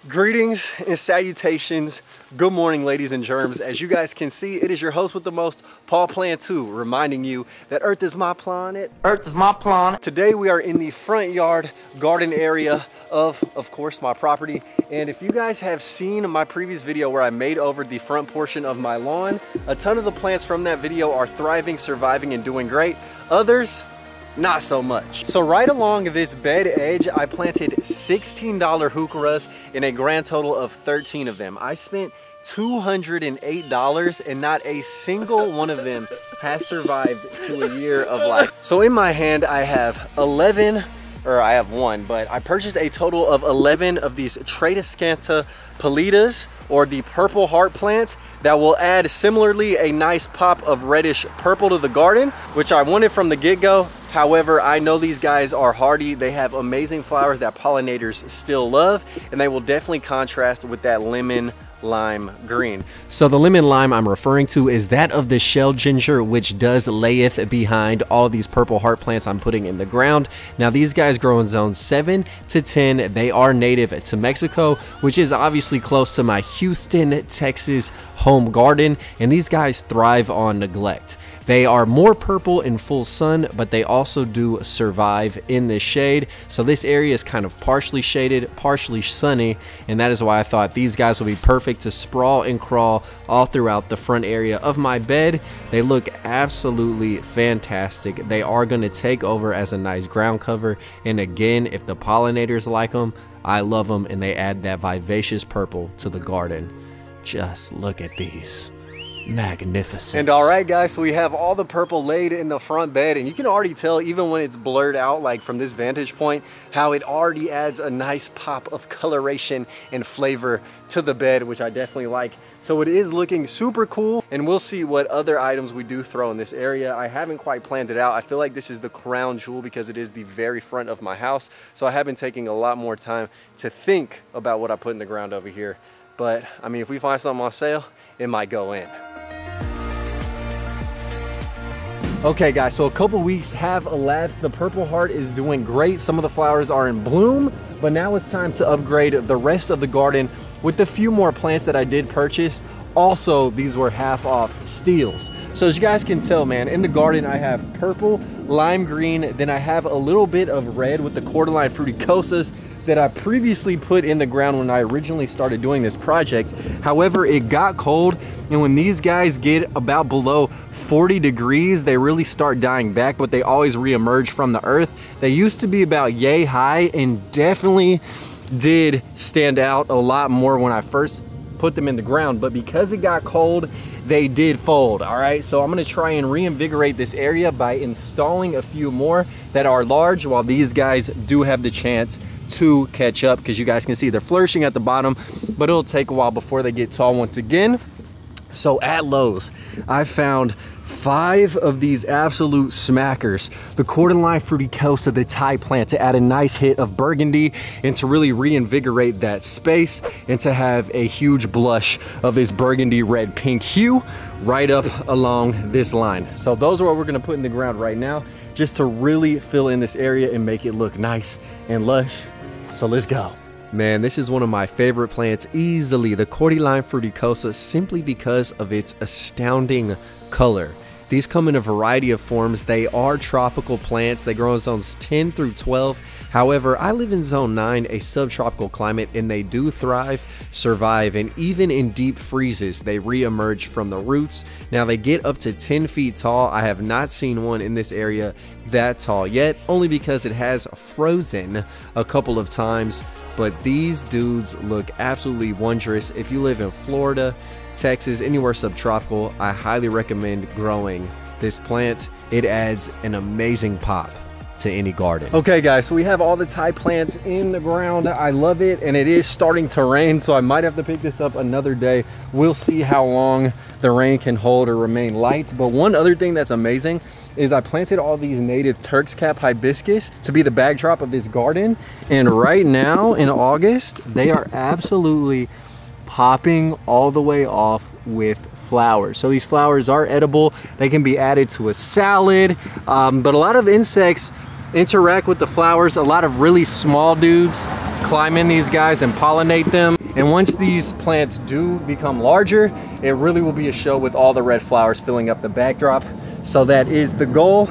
Greetings and salutations. Good morning, ladies and germs. As you guys can see, it is your host with the most, Paul Cantu, reminding you that Earth is my planet. Earth is my planet. Today we are in the front yard garden area of course, my property. And if you guys have seen my previous video where I made over the front portion of my lawn, a ton of the plants from that video are thriving, surviving, and doing great. Others, not so much. So right along this bed edge, I planted $16 heucheras in a grand total of 13 of them. I spent $208 and not a single one of them has survived to a year of life. So in my hand, I have 11, or I have one, but I purchased a total of 11 of these Tradescanta Pallitas, or the purple heart plants, that will add similarly a nice pop of reddish purple to the garden, which I wanted from the get-go. However, I know these guys are hardy. They have amazing flowers that pollinators still love, and they will definitely contrast with that lemon lime green. So the lemon lime I'm referring to is that of the shell ginger, which does layeth behind all these purple heart plants I'm putting in the ground. Now these guys grow in zones 7 to 10. They are native to Mexico, which is obviously close to my Houston, Texas home garden, and these guys thrive on neglect. They are more purple in full sun, but they also do survive in the shade. So this area is kind of partially shaded, partially sunny, and that is why I thought these guys will be perfect to sprawl and crawl all throughout the front area of my bed. They look absolutely fantastic. They are going to take over as a nice ground cover, and again, if the pollinators like them, I love them, and they add that vivacious purple to the garden. Just look at these. Magnificent. And all right, guys, so we have all the purple laid in the front bed, and you can already tell, even when it's blurred out, like from this vantage point, how it already adds a nice pop of coloration and flavor to the bed, which I definitely like. So it is looking super cool, and we'll see what other items we do throw in this area. I haven't quite planned it out. I feel like this is the crown jewel because it is the very front of my house, so I have been taking a lot more time to think about what I put in the ground over here. But I mean, if we find something on sale, it might go in. Okay guys, so a couple weeks have elapsed. The purple heart is doing great. Some of the flowers are in bloom, but now it's time to upgrade the rest of the garden with a few more plants that I did purchase. Also, these were half off steals. So as you guys can tell, man, in the garden I have purple, lime green, then I have a little bit of red with the cordyline fruticosas that I previously put in the ground when I originally started doing this project. However, it got cold, and when these guys get about below 40 degrees, they really start dying back, but they always re-emerge from the earth. They used to be about yay high and definitely did stand out a lot more when I first put them in the ground, but because it got cold, they did fold. All right, so I'm gonna try and reinvigorate this area by installing a few more that are large, while these guys do have the chance to catch up, because you guys can see they're flourishing at the bottom, but it'll take a while before they get tall once again. So at Lowe's, I found 5 of these absolute smackers. The cordyline fruticosa, the Thai plant, to add a nice hit of burgundy and to really reinvigorate that space, and to have a huge blush of this burgundy red pink hue right up along this line. So those are what we're gonna put in the ground right now, just to really fill in this area and make it look nice and lush. So let's go. Man, this is one of my favorite plants easily, the cordyline fruticosa, simply because of its astounding color. These come in a variety of forms. They are tropical plants. They grow in zones 10 through 12. However, I live in zone 9, a subtropical climate, and they do thrive, survive, and even in deep freezes, they re-emerge from the roots. Now, they get up to 10 feet tall. I have not seen one in this area that tall yet, only because it has frozen a couple of times. But these dudes look absolutely wondrous. If you live in Florida, Texas, anywhere subtropical, I highly recommend growing this plant. It adds an amazing pop to any garden. Okay guys, so we have all the Thai plants in the ground. I love it, and it is starting to rain, so I might have to pick this up another day. We'll see how long the rain can hold or remain light. But one other thing that's amazing is I planted all these native Turk's cap hibiscus to be the backdrop of this garden, and right now in August they are absolutely popping all the way off with flowers. So these flowers are edible. They can be added to a salad, but a lot of insects interact with the flowers. A lot of really small dudes climb in these guys and pollinate them. And once these plants do become larger, it really will be a show with all the red flowers filling up the backdrop. So that is the goal.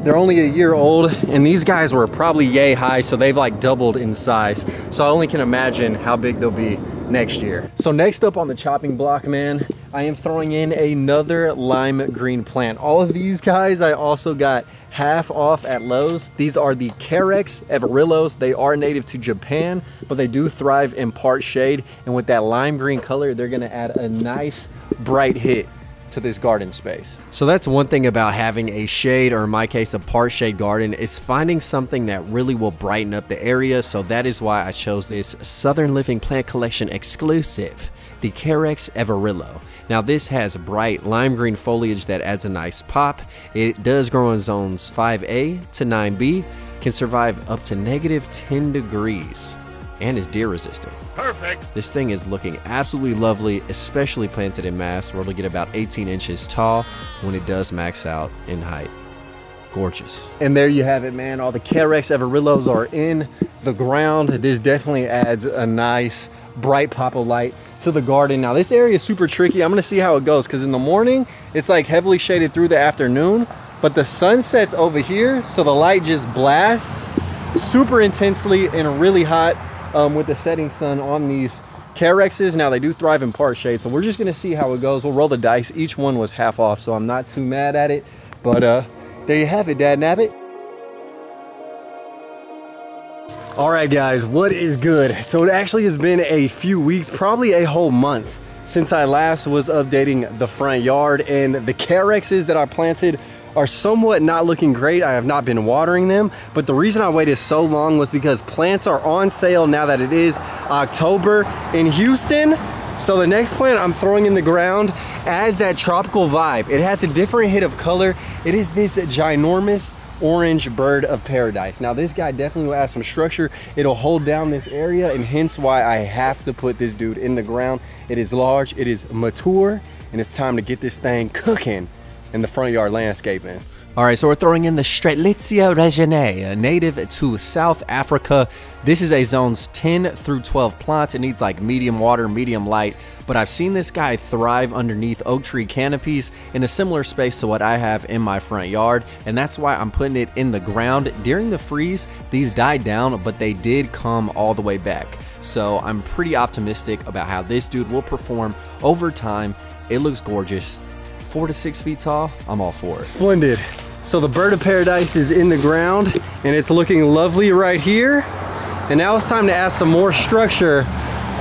They're only a year old, and these guys were probably yay high, so they've like doubled in size. So I only can imagine how big they'll be next year. So next up on the chopping block, man, I am throwing in another lime green plant. All of these guys I also got half off at Lowe's. These are the Carex Everillos. They are native to Japan, but they do thrive in part shade. And with that lime green color, they're gonna add a nice bright hit to this garden space. So that's one thing about having a shade, or in my case a part shade garden, is finding something that really will brighten up the area. So that is why I chose this Southern Living Plant Collection exclusive, the Carex Everillo. Now this has bright lime green foliage that adds a nice pop. It does grow in zones 5A to 9B, can survive up to -10 degrees, and is deer resistant. Perfect. This thing is looking absolutely lovely, especially planted in mass, where it'll get about 18 inches tall when it does max out in height. Gorgeous. And there you have it, man. All the Carex Everillos are in the ground. This definitely adds a nice bright pop of light to the garden. Now this area is super tricky. I'm gonna see how it goes, because in the morning it's like heavily shaded through the afternoon, but the sun sets over here, so the light just blasts super intensely and really hot with the setting sun on these Carexes. Now they do thrive in part shade, so we're just gonna see how it goes. We'll roll the dice. Each one was half off, so I'm not too mad at it. But there you have it, Dad Nabbit. All right, guys, what is good? So it actually has been a few weeks, probably a whole month, since I last was updating the front yard, and the Carexes that I planted are somewhat not looking great. I have not been watering them, but the reason I waited so long was because plants are on sale now that it is October in Houston. So the next plant I'm throwing in the ground adds that tropical vibe. It has a different hit of color. It is this ginormous orange bird of paradise. Now this guy definitely will add some structure. It'll hold down this area, and hence why I have to put this dude in the ground. It is large, it is mature, and it's time to get this thing cooking in the front yard landscaping. All right, so we're throwing in the Strelitzia reginae, native to South Africa. This is a zones 10 through 12 plant. It needs like medium water, medium light, but I've seen this guy thrive underneath oak tree canopies in a similar space to what I have in my front yard, and that's why I'm putting it in the ground. During the freeze, these died down, but they did come all the way back. So I'm pretty optimistic about how this dude will perform over time. It looks gorgeous. 4 to 6 feet tall, I'm all for it. Splendid. So the bird of paradise is in the ground, and it's looking lovely right here. And now it's time to add some more structure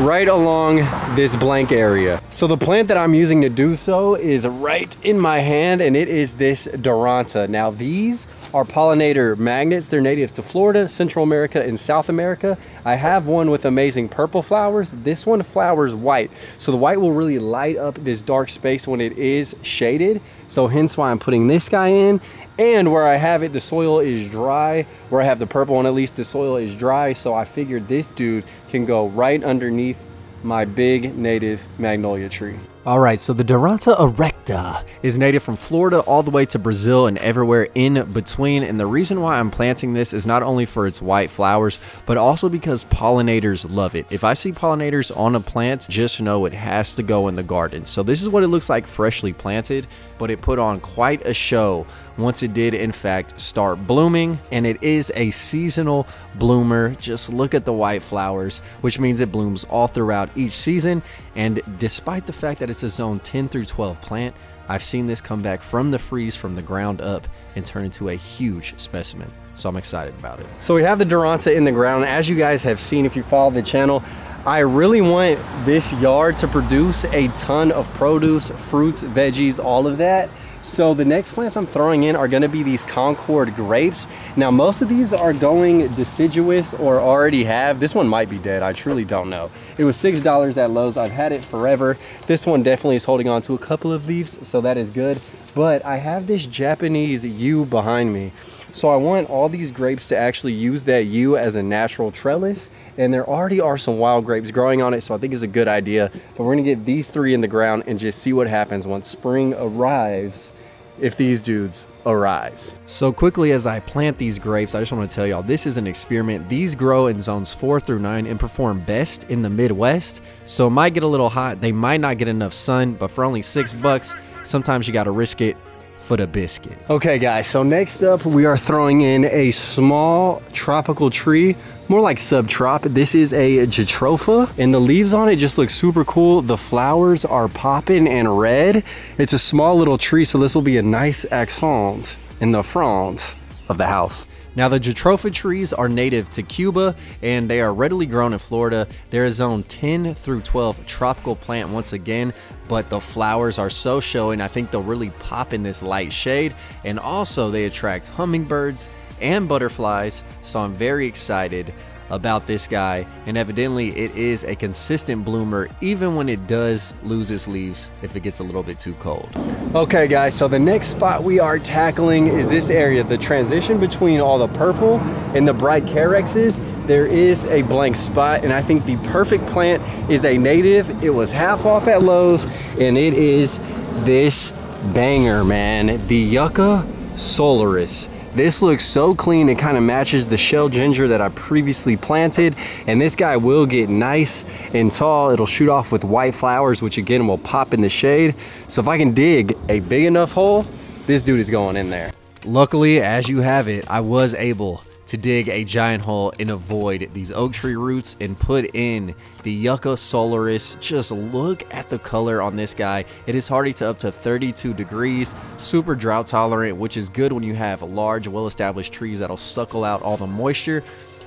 right along this blank area. So the plant that I'm using to do so is right in my hand, and it is this Duranta. Now these are pollinator magnets. They're native to Florida, Central America, and South America. I have one with amazing purple flowers. This one flowers white. So the white will really light up this dark space when it is shaded. So hence why I'm putting this guy in. And where I have it, the soil is dry. Where I have the purple one, at least the soil is dry. So I figured this dude can go right underneath my big native magnolia tree. All right, so the Duranta erecta is native from Florida all the way to Brazil and everywhere in between. And the reason why I'm planting this is not only for its white flowers, but also because pollinators love it. If I see pollinators on a plant, just know it has to go in the garden. So this is what it looks like freshly planted, but it put on quite a show once it did in fact start blooming. And it is a seasonal bloomer. Just look at the white flowers, which means it blooms all throughout each season. And despite the fact that it's a zone 10 through 12 plant, I've seen this come back from the freeze from the ground up and turn into a huge specimen. So I'm excited about it. So we have the Duranta in the ground. As you guys have seen, if you follow the channel, I really want this yard to produce a ton of produce, fruits, veggies, all of that. So the next plants I'm throwing in are gonna be these Concord grapes. Now most of these are going deciduous or already have. This one might be dead, I truly don't know. It was $6 at Lowe's. I've had it forever. This one definitely is holding on to a couple of leaves, so that is good. But I have this Japanese yew behind me. So I want all these grapes to actually use that yew as a natural trellis. And there already are some wild grapes growing on it, so I think it's a good idea. But we're gonna get these three in the ground and just see what happens once spring arrives if these dudes arise. So quickly as I plant these grapes, I just want to tell y'all, this is an experiment. These grow in zones 4 through 9 and perform best in the Midwest. So it might get a little hot. They might not get enough sun, but for only $6, sometimes you got to risk it for the biscuit. Okay guys, so next up we are throwing in a small tropical tree, more like subtrop. This is a jatropha, and the leaves on it just look super cool. The flowers are popping and red. It's a small little tree, so this will be a nice accent in the front of the house. Now the jatropha trees are native to Cuba and they are readily grown in Florida. They're a zone 10 through 12 tropical plant once again, but the flowers are so showy and I think they'll really pop in this light shade, and also they attract hummingbirds and butterflies, so I'm very excited about this guy, and evidently it is a consistent bloomer even when it does lose its leaves if it gets a little bit too cold. Okay guys, so the next spot we are tackling is this area, the transition between all the purple and the bright Carexes. There is a blank spot, and I think the perfect plant is a native. It was half off at Lowe's, and it is this banger, man, the Yucca Solaris. This looks so clean. It kind of matches the shell ginger that I previously planted, and this guy will get nice and tall. It'll shoot off with white flowers, which again will pop in the shade. So if I can dig a big enough hole, this dude is going in there. Luckily, as you have it, I was able to dig a giant hole and avoid these oak tree roots and put in the Yucca Solaris. Just look at the color on this guy. It is hardy to up to 32 degrees, super drought tolerant, which is good when you have large, well-established trees that'll suckle out all the moisture.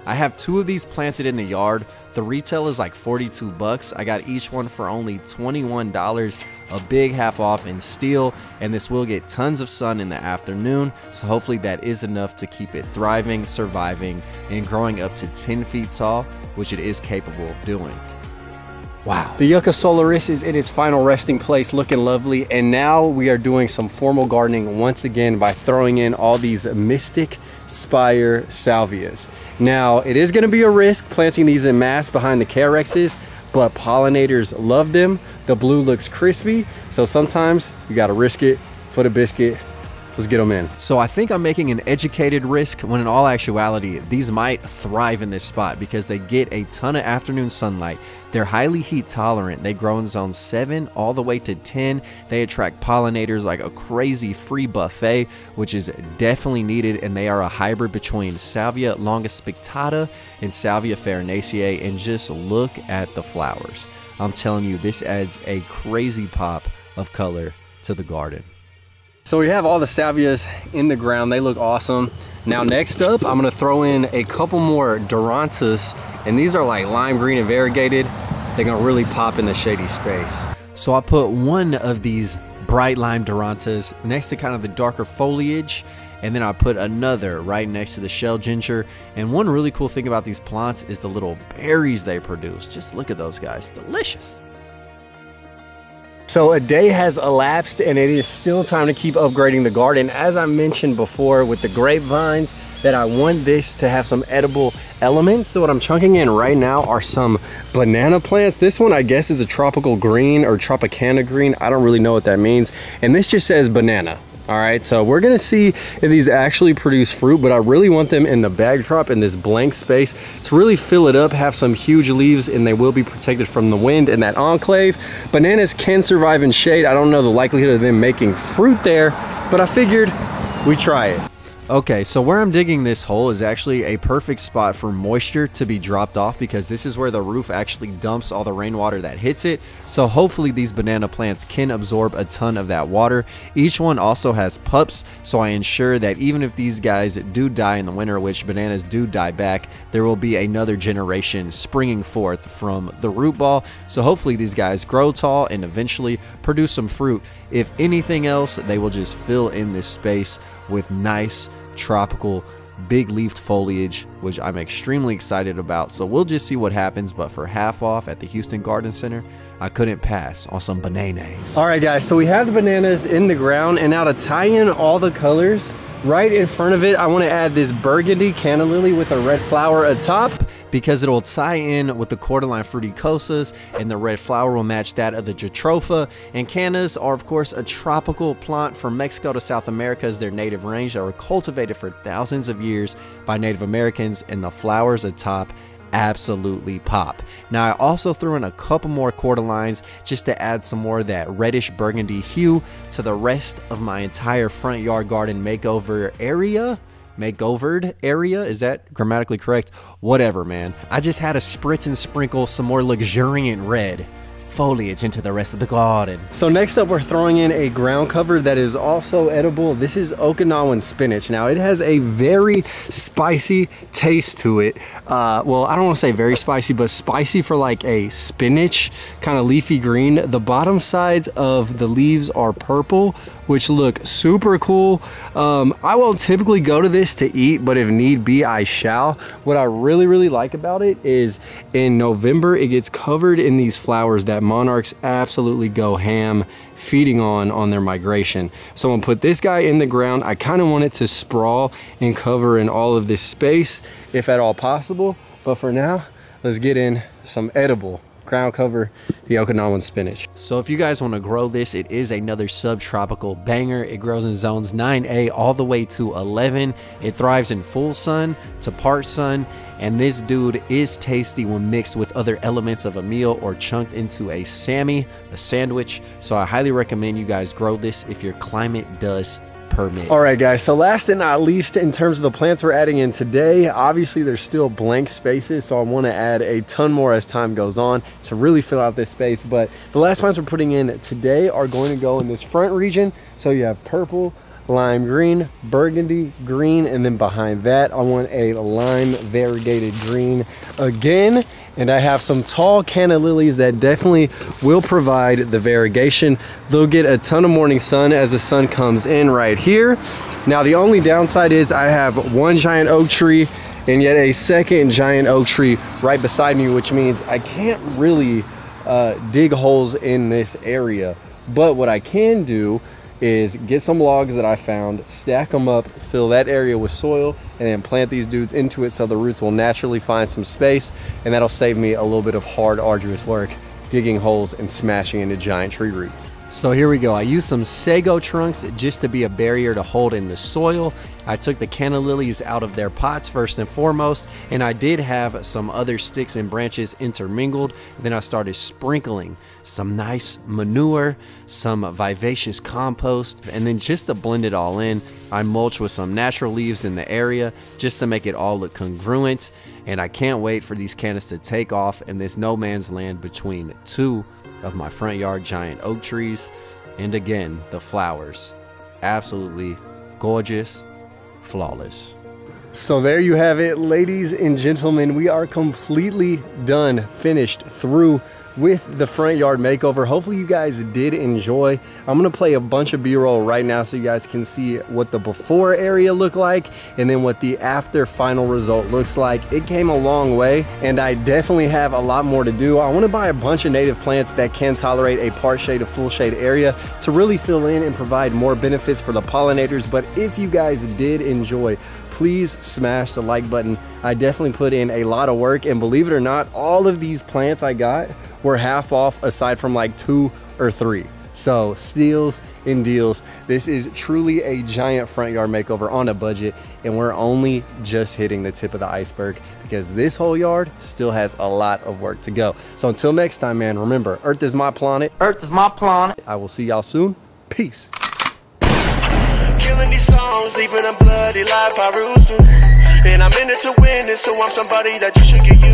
I have 2 of these planted in the yard. The retail is like 42 bucks. I got each one for only $21, a big half off in steel, and this will get tons of sun in the afternoon, so hopefully that is enough to keep it thriving, surviving, and growing up to 10 feet tall, which it is capable of doing. Wow. The Yucca Solaris is in its final resting place, looking lovely, and now we are doing some formal gardening once again by throwing in all these mystic Spires Salvias. Now, it is going to be a risk planting these in mass behind the Carexes, but pollinators love them. The blue looks crispy, so sometimes you got to risk it for the biscuit. Let's get them in. So I think I'm making an educated risk when in all actuality, these might thrive in this spot because they get a ton of afternoon sunlight. They're highly heat tolerant. They grow in zone 7 all the way to 10. They attract pollinators like a crazy free buffet, which is definitely needed. And they are a hybrid between Salvia longispicata and Salvia farinacea. And just look at the flowers. I'm telling you, this adds a crazy pop of color to the garden. So we have all the salvias in the ground. They look awesome. Now next up, I'm gonna throw in a couple more durantas, and these are like lime green and variegated. They're gonna really pop in the shady space. So I put one of these bright lime durantas next to kind of the darker foliage, and then I put another right next to the shell ginger. And one really cool thing about these plants is the little berries they produce. Just look at those guys, delicious. So a day has elapsed and it is still time to keep upgrading the garden. As I mentioned before with the grapevines, that I want this to have some edible elements. So what I'm chunking in right now are some banana plants. This one I guess is a tropical green or Tropicana green. I don't really know what that means. And this just says banana. All right, so we're gonna see if these actually produce fruit, but I really want them in the backdrop in this blank space to really fill it up, have some huge leaves, and they will be protected from the wind in that enclave. Bananas can survive in shade. I don't know the likelihood of them making fruit there, but I figured we'd try it. Okay, so where I'm digging this hole is actually a perfect spot for moisture to be dropped off because this is where the roof actually dumps all the rainwater that hits it. So hopefully these banana plants can absorb a ton of that water. Each one also has pups, so I ensure that even if these guys do die in the winter, which bananas do die back, there will be another generation springing forth from the root ball. So hopefully these guys grow tall and eventually produce some fruit. If anything else, they will just fill in this space with nice tropical big leafed foliage, which I'm extremely excited about. So we'll just see what happens, but for half off at the Houston Garden Center, I couldn't pass on some bananas. All right guys, so we have the bananas in the ground, and now to tie in all the colors, right in front of it, I want to add this burgundy canna lily with a red flower atop. because it'll tie in with the cordyline fruticosas, and the red flower will match that of the jatropha. And cannas are of course a tropical plant from Mexico to South America as their native range that were cultivated for thousands of years by Native Americans, and the flowers atop absolutely pop. Now I also threw in a couple more cordylines just to add some more of that reddish burgundy hue to the rest of my entire front yard garden makeovered area, is that grammatically correct? Whatever, man. I just had to spritz and sprinkle some more luxuriant red foliage into the rest of the garden. So next up, we're throwing in a ground cover that is also edible. This is Okinawan spinach. Now it has a very spicy taste to it. Well, I don't want to say very spicy, but spicy for like a spinach kind of leafy green. The bottom sides of the leaves are purple, which look super cool. I won't typically go to this to eat, but if need be, I shall. What I really like about it is in November, it gets covered in these flowers that monarchs absolutely go ham feeding on their migration. So I'm gonna put this guy in the ground. I kind of want it to sprawl and cover in all of this space if at all possible. But for now, let's get in some edible ground cover, the Okinawan spinach. So if you guys want to grow this, it is another subtropical banger. It grows in zones 9A all the way to 11. It thrives in full sun to part sun, and this dude is tasty when mixed with other elements of a meal or chunked into a sandwich. So I highly recommend you guys grow this if your climate does permit. All right, guys, so last and not least, in terms of the plants we're adding in today, obviously there's still blank spaces, so I want to add a ton more as time goes on to really fill out this space. But the last plants we're putting in today are going to go in this front region. So you have purple, lime green, burgundy green, and then behind that I want a lime variegated green again. And I have some tall canna lilies that definitely will provide the variegation. They'll get a ton of morning sun as the sun comes in right here. Now the only downside is I have one giant oak tree and yet a second giant oak tree right beside me, which means I can't really dig holes in this area. But what I can do is get some logs that I found, stack them up, fill that area with soil, and then plant these dudes into it so the roots will naturally find some space, and that'll save me a little bit of hard, arduous work digging holes and smashing into giant tree roots. So here we go. I used some sago trunks just to be a barrier to hold in the soil. I took the canna lilies out of their pots first and foremost, and I did have some other sticks and branches intermingled. Then I started sprinkling some nice manure, some vivacious compost, and then just to blend it all in, I mulched with some natural leaves in the area just to make it all look congruent. And I can't wait for these cannas to take off in this no man's land between two of my front yard giant oak trees. And again, the flowers, absolutely gorgeous, flawless. So there you have it, ladies and gentlemen. We are completely done, finished through with the front yard makeover. Hopefully you guys did enjoy. I'm gonna play a bunch of B-roll right now so you guys can see what the before area looked like and then what the after final result looks like. It came a long way and I definitely have a lot more to do. I want to buy a bunch of native plants that can tolerate a part shade to full shade area to really fill in and provide more benefits for the pollinators. But if you guys did enjoy, please smash the like button. I definitely put in a lot of work, and believe it or not, all of these plants I got were half off aside from like 2 or 3. So steals and deals. This is truly a giant front yard makeover on a budget, and we're only just hitting the tip of the iceberg because this whole yard still has a lot of work to go. So until next time, man, remember, Earth is my planet. Earth is my planet. I will see y'all soon. Peace. Killing these songs, leaving a bloody life I roost through. And I'm in it to win it, so I'm somebody that you should get used to.